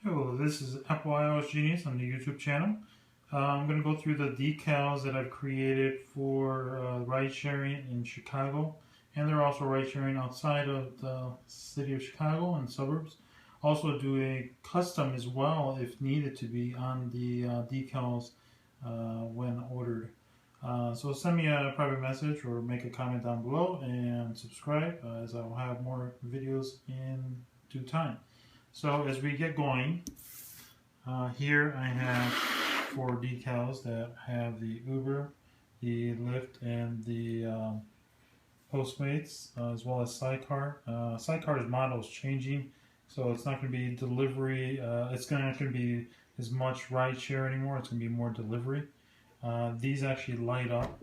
Hello, this is Apple iOSGenius on the YouTube channel. I'm going to go through the decals that I've created for ride sharing in Chicago, and they're also ride sharing outside of the city of Chicago and suburbs. Also do a custom as well if needed to be on the decals when ordered. So send me a private message or make a comment down below and subscribe as I will have more videos in due time. So as we get going, here I have 4 decals that have the Uber, the Lyft, and the Postmates, as well as Sidecar. Sidecar's model is changing, so it's not going to be delivery. It's not going to be as much ride share anymore. It's going to be more delivery. These actually light up.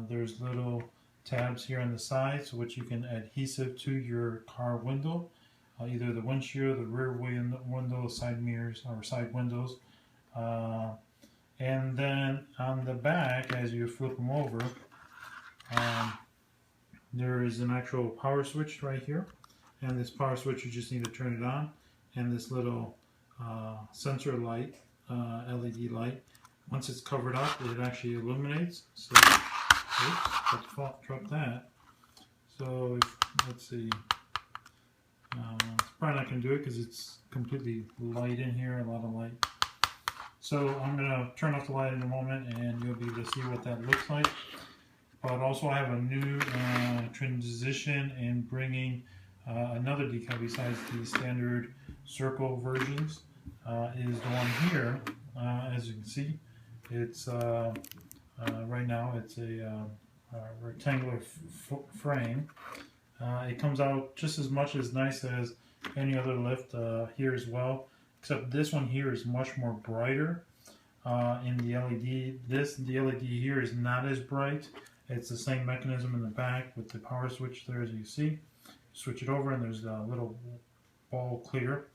There's little tabs here on the side, so which you can adhesive to your car window. Either the windshield, the rear window, side mirrors, or side windows. And then on the back, as you flip them over, there is an actual power switch right here. And this power switch, you just need to turn it on. And this little sensor light, LED light, once it's covered up, it actually illuminates. So, oops, drop that. So, let's see. It's probably not going to do it because it's completely light in here, a lot of light. So I'm going to turn off the light in a moment and you'll be able to see what that looks like. But also I have a new transition in bringing another decal besides the standard circle versions. Is the one here. As you can see, it's right now it's a rectangular frame. It comes out just as much as nice as any other Lyft here as well, except this one here is much more brighter in the LED. The LED here is not as bright. It's the same mechanism in the back with the power switch there, as you see. Switch it over and there's a little ball clear.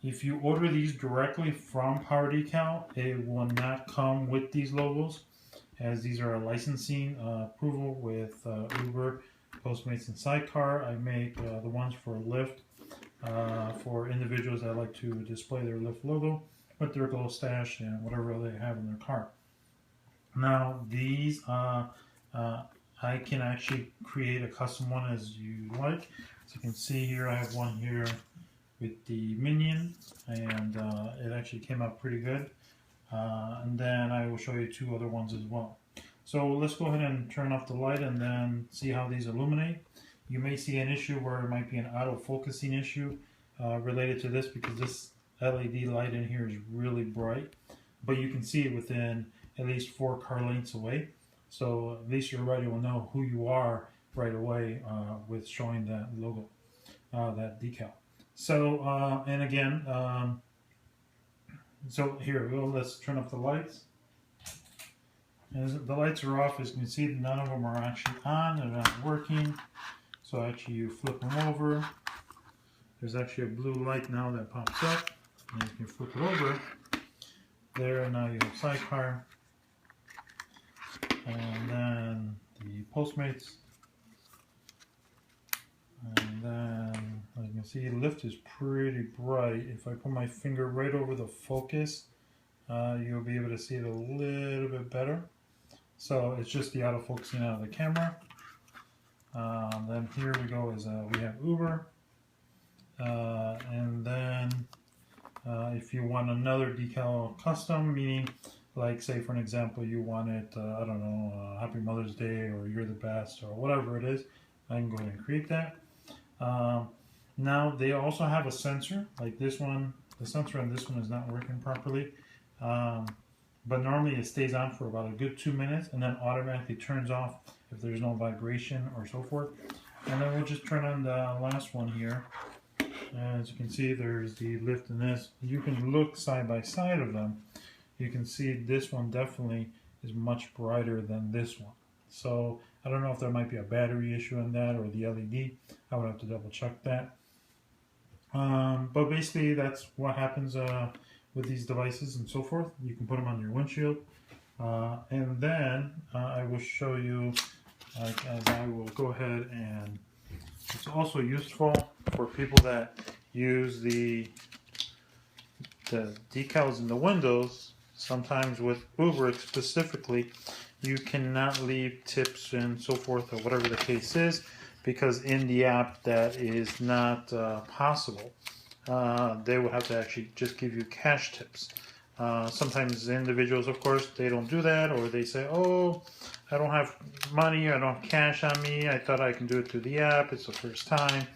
If you order these directly from Power Decal, it will not come with these logos, as these are a licensing approval with Uber, Postmates, and Sidecar. I make the ones for Lyft for individuals that like to display their Lyft logo with their little stash and whatever they have in their car. Now these I can actually create a custom one as you like. So you can see here I have one here with the minion, and it actually came out pretty good. And then I will show you 2 other ones as well. So let's go ahead and turn off the light and then see how these illuminate. You may see an issue where it might be an auto-focusing issue related to this, because this LED light in here is really bright. But you can see it within at least 4 car lengths away. So at least your rider will know who you are right away with showing that logo, that decal. So, and again, so here we go, let's turn off the lights. As the lights are off, as you can see, none of them are actually on, they're not working. So actually you flip them over, there's actually a blue light now that pops up, and you can flip it over. There, and now you have Sidecar, and then the Postmates, and then as you can see, Lyft is pretty bright. If I put my finger right over the focus, you'll be able to see it a little bit better. So it's just the auto-focusing out of the camera. Then here we go is we have Uber. And then if you want another decal custom, meaning like say for an example you want it, I don't know, Happy Mother's Day or You're the Best or whatever it is, I can go ahead and create that. Now they also have a sensor, like this one, the sensor on this one is not working properly. But normally it stays on for about a good 2 minutes and then automatically turns off if there's no vibration or so forth. And then we'll just turn on the last one here. As you can see, there's the Lyft and this. You can look side by side of them. You can see this one definitely is much brighter than this one. So I don't know if there might be a battery issue in that or the LED. I would have to double check that. But basically that's what happens with these devices and so forth. You can put them on your windshield, and then I will show you, as I will go ahead, and it's also useful for people that use the the decals in the windows, sometimes with Uber specifically, you cannot leave tips and so forth or whatever the case is, because in the app that is not possible. They will have to actually just give you cash tips. Sometimes individuals, of course, they don't do that, or they say, oh, I don't have money, I don't have cash on me, I thought I can do it through the app, it's the first time.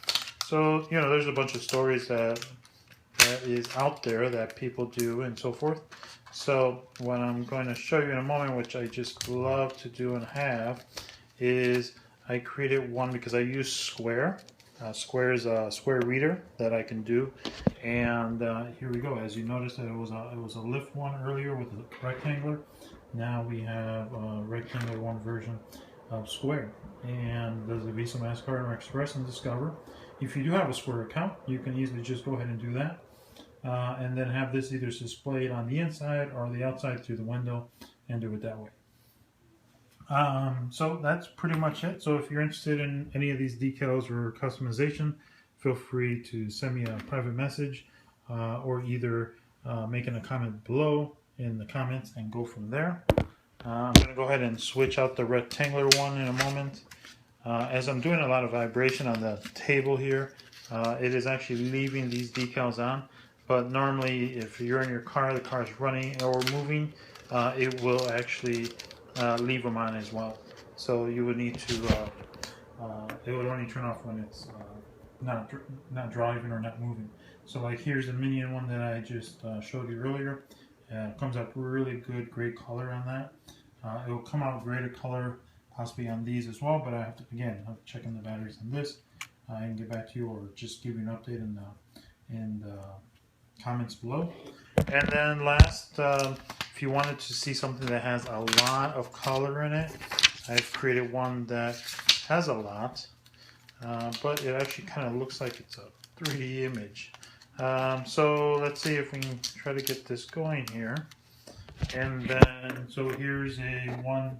So, you know, there's a bunch of stories that is out there that people do and so forth. So what I'm going to show you in a moment, which I just love to do and have, is I created one because I use Square. Square is a Square reader that I can do, and here we go. As you noticed, that it was a Lyft one earlier with a rectangular. Now we have a rectangular one version of Square, and there's a Visa, MasterCard, or Express, and Discover. If you do have a Square account, you can easily just go ahead and do that, and then have this either displayed on the inside or the outside through the window, and do it that way. So that's pretty much it. So if you're interested in any of these decals or customization, feel free to send me a private message or either making a comment below in the comments and go from there. I'm going to go ahead and switch out the rectangular one in a moment. As I'm doing a lot of vibration on the table here, it is actually leaving these decals on. But normally, if you're in your car, the car is running or moving, it will actually leave them on as well. So you would need to, it would only turn off when it's not driving or not moving. So like here's the minion one that I just showed you earlier. Comes out really good, great color on that. It will come out greater color possibly on these as well, but I have to, again, have to check in the batteries on this and get back to you, or just give you an update in the comments below. And then last, if you wanted to see something that has a lot of color in it, I've created one that has a lot, but it actually kind of looks like it's a 3D image. So let's see if we can try to get this going here. And then, so here's one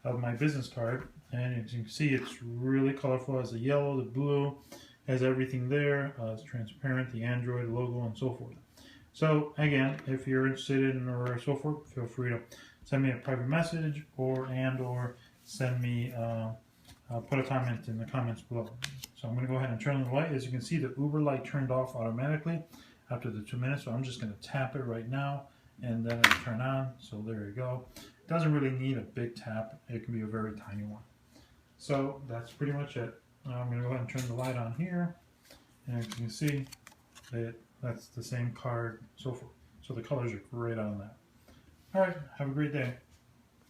of my business card, and as you can see, it's really colorful. It has the yellow, the blue, has everything there. It's transparent, the Android logo, and so forth. So again, if you're interested in or so forth, feel free to send me a private message or send me put a comment in the comments below. So I'm going to go ahead and turn on the light. As you can see, the Uber light turned off automatically after the 2 minutes. So I'm just going to tap it right now, and then it'll turn on. So there you go. It doesn't really need a big tap. It can be a very tiny one. So that's pretty much it. I'm going to go ahead and turn the light on here, and as you can see, that's the same card, so forth. So the colors are great on that. All right, have a great day.